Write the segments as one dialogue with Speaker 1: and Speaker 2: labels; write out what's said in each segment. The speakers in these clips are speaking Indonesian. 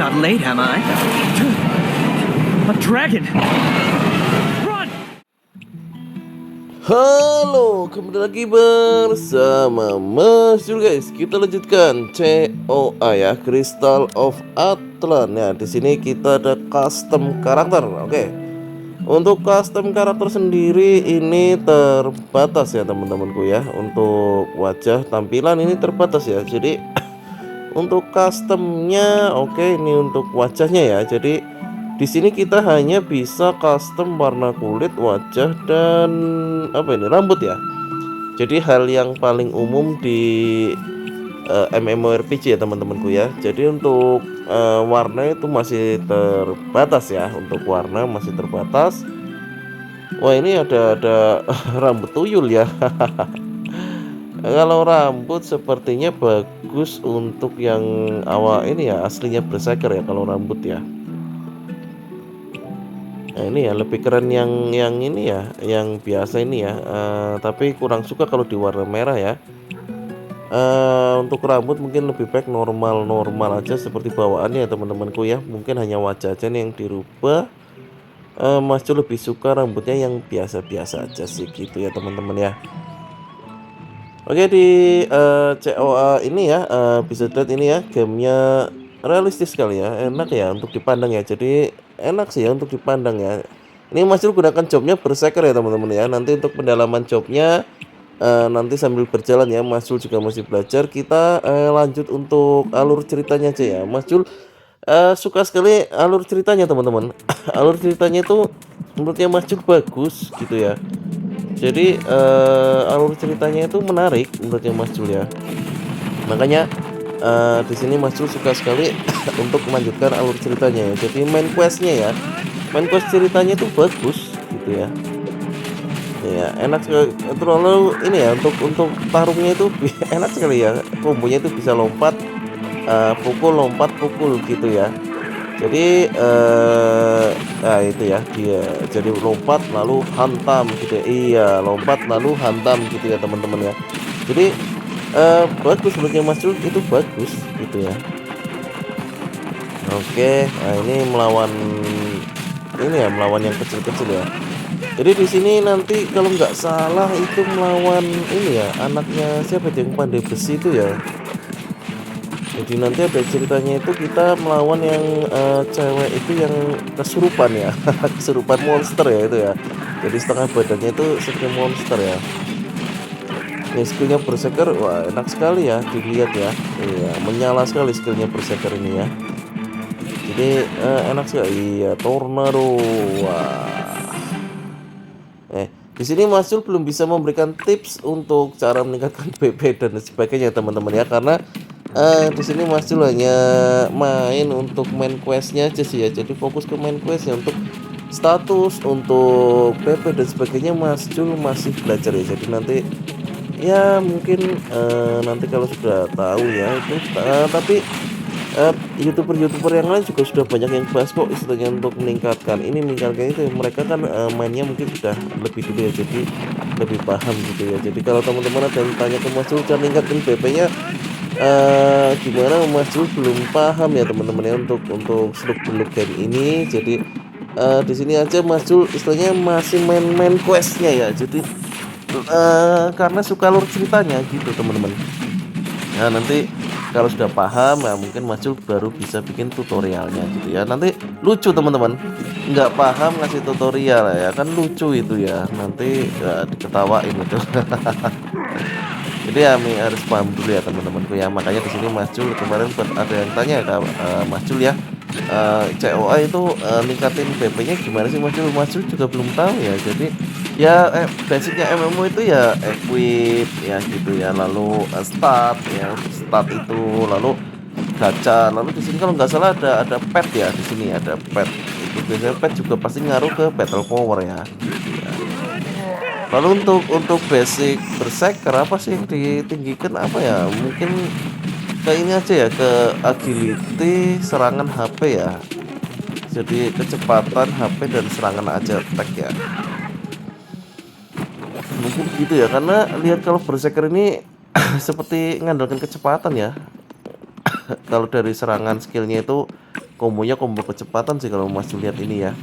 Speaker 1: not late, am I? A dragon! Run!
Speaker 2: Halo, kembali lagi bersama Mas Jul guys. Kita lanjutkan COA ya, Crystal of Atlan. Ya, di sini kita ada custom karakter. Oke. Untuk custom karakter sendiri ini terbatas ya teman-temanku ya. Untuk wajah tampilan ini terbatas ya. Jadi untuk customnya oke, ini untuk wajahnya ya. Jadi di sini kita hanya bisa custom warna kulit, wajah, dan apa ini, rambut ya. Jadi hal yang paling umum di MMORPG ya teman-temanku ya. Jadi untuk warna itu masih terbatas ya. Untuk warna masih terbatas. Wah, ini ada rambut tuyul ya. Kalau rambut sepertinya bagus untuk yang awal ini ya, aslinya berserker ya kalau rambut ya. Nah, ini ya lebih keren yang ini ya, yang biasa ini ya. Tapi kurang suka kalau di warna merah ya. Untuk rambut mungkin lebih baik normal aja seperti bawaannya ya teman-temanku ya. Mungkin hanya wajah aja nih yang dirubah. Mas Ju lebih suka rambutnya yang biasa-biasa aja sih gitu ya teman-teman ya. Oke, di COA ini ya, bisa dilihat ini ya, gamenya realistis sekali ya, enak ya untuk dipandang ya. Jadi enak sih ya untuk dipandang ya. Ini Mas Jul gunakan jobnya berserker ya teman-teman ya. Nanti untuk pendalaman jobnya nanti sambil berjalan ya, Mas Jul juga masih belajar. Kita lanjut untuk alur ceritanya aja ya. Mas Jul suka sekali alur ceritanya teman-teman. Alur ceritanya itu menurutnya Mas Jul bagus gitu ya. Jadi alur ceritanya itu menarik menurutnya Mas Jul ya. Makanya di sini Mas Jul suka sekali untuk melanjutkan alur ceritanya ya. Jadi main questnya ya, main quest ceritanya itu bagus gitu ya. Ya enak sekali. Terlalu ini ya, untuk tarungnya itu enak sekali ya. Kombonya itu bisa lompat, pukul, lompat, pukul gitu ya. Jadi nah itu ya, dia jadi lompat lalu hantam gitu ya. Iya, lompat lalu hantam gitu ya teman-teman ya. Jadi bagus menurutnya Mas Jul, itu bagus gitu ya. Oke, nah ini melawan ini ya, melawan yang kecil-kecil ya. Jadi di sini nanti kalau nggak salah itu melawan ini ya, anaknya siapa yang pandai besi itu ya. Jadi nanti ada ceritanya itu kita melawan yang cewek itu yang kesurupan ya. Kesurupan monster ya itu ya. Jadi setengah badannya itu seperti monster ya. Ini skillnya berserker, wah enak sekali ya dilihat ya. Iya, menyala sekali skillnya berserker ini ya. Jadi enak sekali. Iya, tornado. Wah. Di sini Mas Jul belum bisa memberikan tips untuk cara meningkatkan BP dan sebagainya teman-teman ya, karena di sini Mas Jul hanya main untuk main questnya aja sih ya. Jadi fokus ke main questnya. Untuk status, untuk PP dan sebagainya Mas Jul masih belajar ya. Jadi nanti ya mungkin nanti kalau sudah tahu ya itu tapi YouTuber yang lain juga sudah banyak yang bahas kok istilahnya untuk meningkatkan itu. Mereka kan mainnya mungkin sudah lebih dulu ya, jadi lebih paham gitu ya. Jadi kalau teman-teman ada yang tanya ke Mas Jul cara meningkatkan BP-nya gimana, Mas Jul belum paham ya teman-teman ya untuk seluk-beluk game ini. Jadi di sini aja Mas Jul istilahnya masih main questnya ya. Jadi karena suka alur ceritanya gitu teman-teman. Nah nanti kalau sudah paham ya mungkin Mas Jul baru bisa bikin tutorialnya gitu ya. Nanti lucu teman-teman, nggak paham ngasih tutorial ya kan lucu itu ya, nanti diketawain itu. Jadi ya harus paham dulu ya teman-temanku ya. Makanya di sini Mas Jul kemarin ada yang tanya ke Mas Jul ya, COA itu ningkatin BP-nya gimana sih Mas Jul? Mas Jul juga belum tahu ya. Jadi ya basicnya MMO itu ya equip ya gitu ya, lalu start itu, lalu gacha, lalu di sini kalau nggak salah ada pet ya, di sini ada pet. Itu biasanya pet juga pasti ngaruh ke battle power ya. Lalu untuk basic berserker apa sih yang ditinggikan apa ya? Mungkin ke ini aja ya, ke agility, serangan HP ya. Jadi kecepatan HP dan serangan aja attack ya. Mungkin gitu ya, karena lihat kalau berserker ini seperti ngandalkan kecepatan ya. Kalau dari serangan skillnya itu kombonya combo kecepatan sih kalau Mas lihat ini ya.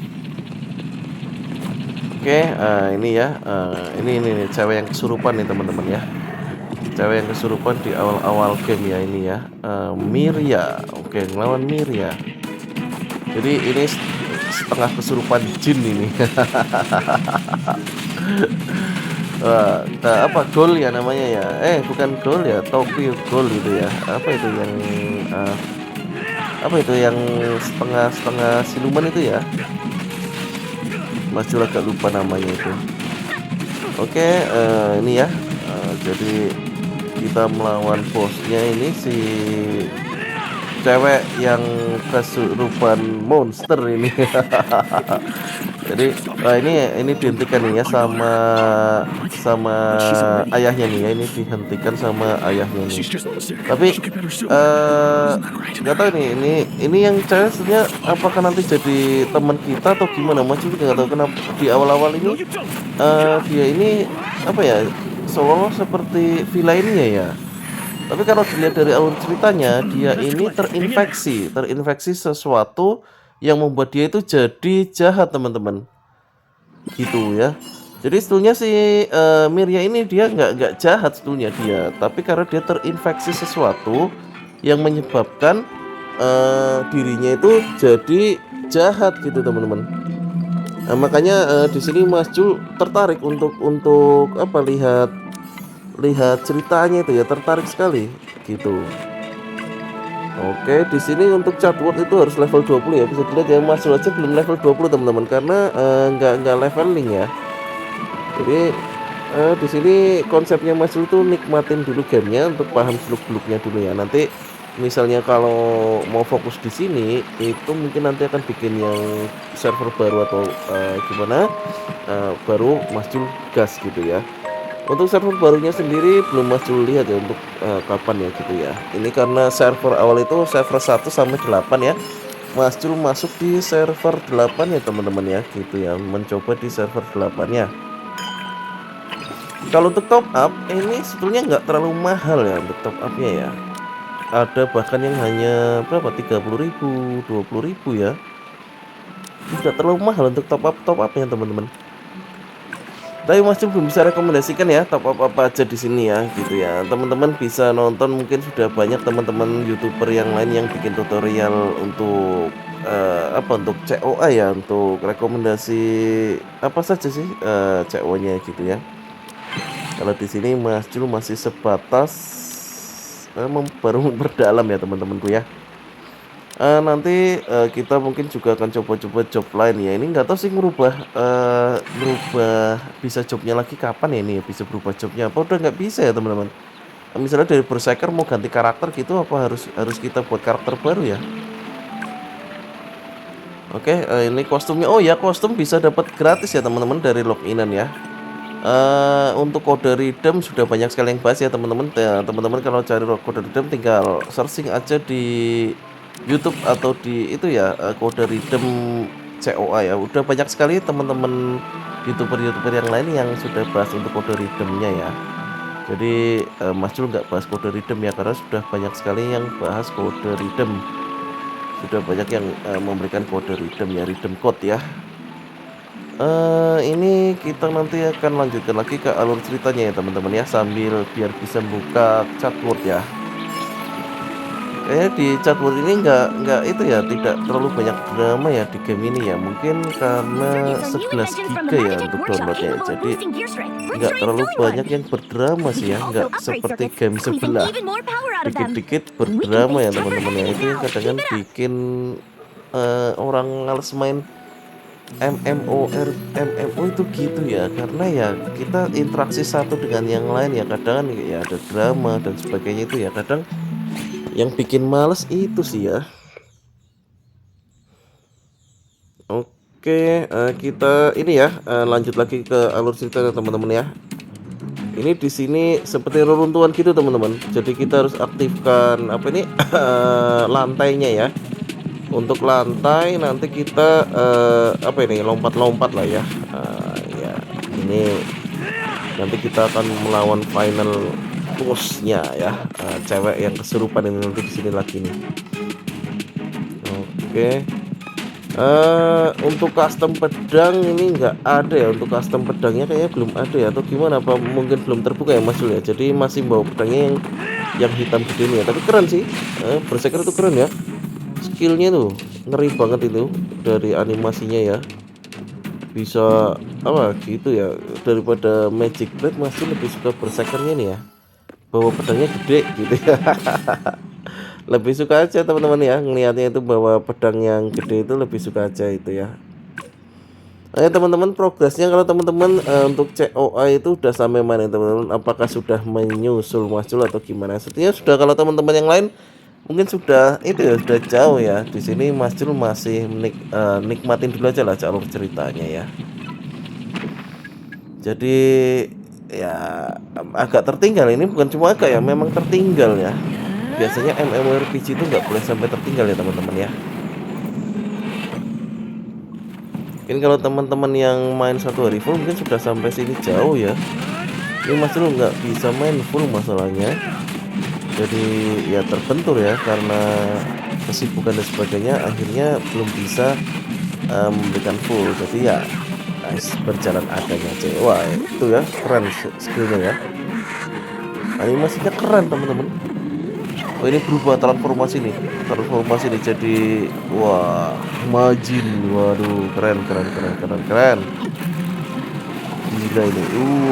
Speaker 2: Oke, ini ya, ini nih cewek yang kesurupan nih teman-teman ya. Cewek yang kesurupan di awal-awal game ya ini ya. Miria, oke ngelawan Miria. Jadi ini setengah kesurupan jin ini. Apa Ghoul ya namanya ya? Bukan Ghoul ya, Tokyo Ghoul itu ya. Apa itu yang setengah siluman itu ya? Mas juga agak lupa namanya itu. Oke, ini ya. Jadi kita melawan bosnya ini si cewek yang kesurupan monster ini. Jadi ini dihentikan nih ya sama ayahnya nih ya, ini dihentikan sama ayahnya nih. Tapi nggak tahu nih, ini yang cewek sebenarnya apakah nanti jadi teman kita atau gimana? Mas juga nggak tahu kenapa di awal-awal ini dia ini apa ya, seolah seperti villainnya ya. Tapi kalau dilihat dari alur ceritanya, dia ini terinfeksi sesuatu yang membuat dia itu jadi jahat teman-teman, gitu ya. Jadi sebetulnya si Miria ini dia nggak jahat sebetulnya dia, tapi karena dia terinfeksi sesuatu yang menyebabkan dirinya itu jadi jahat gitu teman-teman. Nah, makanya di sini Mas Jul tertarik untuk apa lihat ceritanya itu ya, tertarik sekali gitu. Oke, di sini untuk chatbot itu harus level 20 ya. Bisa dilihat ya, Mas aja belum level 20 teman-teman, karena nggak leveling ya. Jadi di sini konsepnya Mas itu nikmatin dulu gamenya untuk paham seluk-beluknya dulu ya. Nanti misalnya kalau mau fokus di sini itu mungkin nanti akan bikin yang server baru atau gimana, baru Mas Jul gas gitu ya. Untuk server barunya sendiri belum Mas Jul lihat ya untuk kapan ya gitu ya. Ini karena server awal itu server 1 sampai 8 ya. Mas Jul masuk di server 8 ya teman-teman ya gitu ya. Mencoba di server 8 ya. Kalau untuk top up ini sebetulnya nggak terlalu mahal ya untuk top upnya ya. Ada bahkan yang hanya berapa, 30.000, 20.000 ya. Tidak terlalu mahal untuk top upnya teman-teman. Tapi Mas belum bisa rekomendasikan ya top up apa aja di sini ya gitu ya. Teman-teman bisa nonton, mungkin sudah banyak teman-teman YouTuber yang lain yang bikin tutorial untuk untuk COA ya, untuk rekomendasi apa saja sih COA-nya gitu ya. Kalau di sini Mas Jul masih sebatas baru memperdalam ya teman-temanku ya. Nanti kita mungkin juga akan coba-coba job lain ya. Ini nggak tahu sih ngerubah bisa jobnya lagi kapan ya, ini bisa berubah jobnya apa udah nggak bisa ya teman-teman. Misalnya dari berserker mau ganti karakter gitu, apa harus kita buat karakter baru ya. Oke, ini kostumnya. Oh ya, kostum bisa dapat gratis ya teman-teman dari loginan ya. Untuk kode redeem sudah banyak sekali yang bahas ya teman-teman. Teman-teman kalau cari kode redeem tinggal searching aja di YouTube atau di itu ya, kode redeem COA ya. Udah banyak sekali teman-teman YouTuber yang lain yang sudah bahas untuk kode redeemnya ya. Jadi Mas Jul nggak bahas kode redeem ya, karena sudah banyak sekali yang bahas kode redeem. Sudah banyak yang memberikan kode redeem ya, redeem code ya. Ini kita nanti akan lanjutkan lagi ke alur ceritanya ya teman-teman ya, sambil biar bisa buka chatbot ya. Kayaknya di chatbot ini nggak itu ya, tidak terlalu banyak drama ya di game ini ya. Mungkin karena 11 GB ya untuk downloadnya, jadi nggak terlalu banyak yang berdrama sih ya, nggak seperti game sebelah. Dikit-dikit berdrama ya teman-teman ya, itu yang kadang-kadang bikin orang males main MMO itu gitu ya, karena ya kita interaksi satu dengan yang lain ya, kadang ya ada drama dan sebagainya itu ya, kadang yang bikin males itu sih ya. Oke, kita ini ya lanjut lagi ke alur cerita teman-teman ya. Ini di sini seperti reruntuhan gitu teman-teman, jadi kita harus aktifkan apa ini lantainya ya. Untuk lantai nanti kita apa ini, lompat-lompat lah ya. Ya ini nanti kita akan melawan final bossnya ya, cewek yang kesurupan ini nanti di sini lagi nih. Oke. Untuk custom pedang ini nggak ada ya, untuk custom pedangnya kayaknya belum ada ya, atau gimana, apa mungkin belum terbuka ya Mas Jul ya. Jadi masih bawa pedangnya yang hitam gede ini ya, tapi keren sih. Berserker itu keren ya, skillnya tuh ngeri banget itu dari animasinya ya. Bisa apa gitu ya, daripada Magic Blade masih lebih suka berserkernya nih ya, bawa pedangnya gede gitu ya. Lebih suka aja teman-teman ya ngelihatnya itu bawa pedang yang gede, itu lebih suka aja itu ya. Ayo teman-teman, progresnya kalau teman-teman untuk COA itu udah sampai mana teman-teman? Apakah sudah menyusul Mas Jul atau gimana? Sepertinya sudah. Kalau teman-teman yang lain mungkin sudah itu ya, sudah jauh ya. Di sini Mas Jul masih nikmatin dulu aja lah alur ceritanya ya. Jadi ya agak tertinggal, ini bukan cuma agak ya, memang tertinggal ya. Biasanya MMORPG itu nggak boleh sampai tertinggal ya teman-teman ya. Mungkin kalau teman-teman yang main satu hari full mungkin sudah sampai sini jauh ya. Ini Mas Jul nggak bisa main full masalahnya. Jadi ya terbentur ya karena kesibukan dan sebagainya, akhirnya belum bisa memberikan full. Jadi ya berjalan adanya aja. Wah itu ya keren skillnya ya. Animasinya keren teman-teman. Oh ini berubah transformasi nih jadi wah Majin. Waduh keren. Gila ini.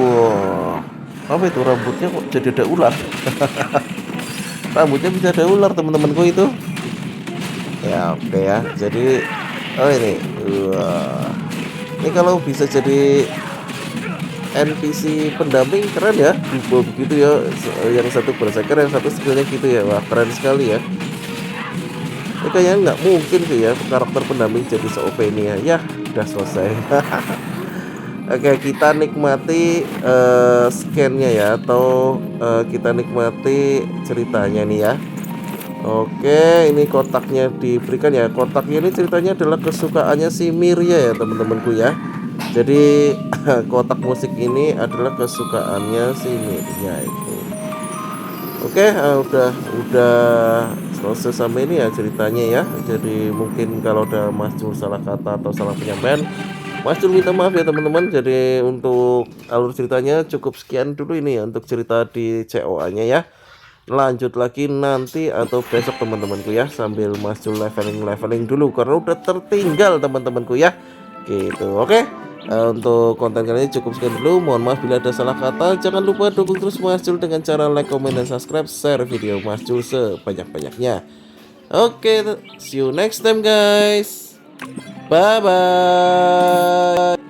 Speaker 2: Wah apa itu, rambutnya kok jadi ada ular. Rambutnya bisa ada ular teman-temanku itu ya. Oke ya, jadi oh ini wah, ini kalau bisa jadi NPC pendamping keren ya, dibawa begitu ya, yang satu berserker yang satu skillnya gitu ya. Wah keren sekali ya. Ini kayaknya nggak mungkin sih ya karakter pendamping jadi se-OP ini ya. Ya udah selesai. Oke, kita nikmati scan-nya ya, atau kita nikmati ceritanya nih ya. Oke, ini kotaknya diberikan ya. Kotaknya ini ceritanya adalah kesukaannya si Miria ya teman-temanku ya. Jadi kotak musik ini adalah kesukaannya si Miria itu. Oke, udah selesai sampai ini ya ceritanya ya. Jadi mungkin kalau ada Mas Jul salah kata atau salah penyampaian, Mas Jul minta maaf ya teman-teman. Jadi untuk alur ceritanya cukup sekian dulu ini ya untuk cerita di COA-nya ya. Lanjut lagi nanti atau besok teman-temanku ya, sambil Mas Jul leveling dulu karena udah tertinggal teman-temanku ya. Gitu. Oke. Untuk konten kali ini cukup sekian dulu. Mohon maaf bila ada salah kata. Jangan lupa dukung terus Mas Jul dengan cara like, comment, dan subscribe, share video Mas Jul sebanyak-banyaknya. Oke, see you next time guys. Bye bye.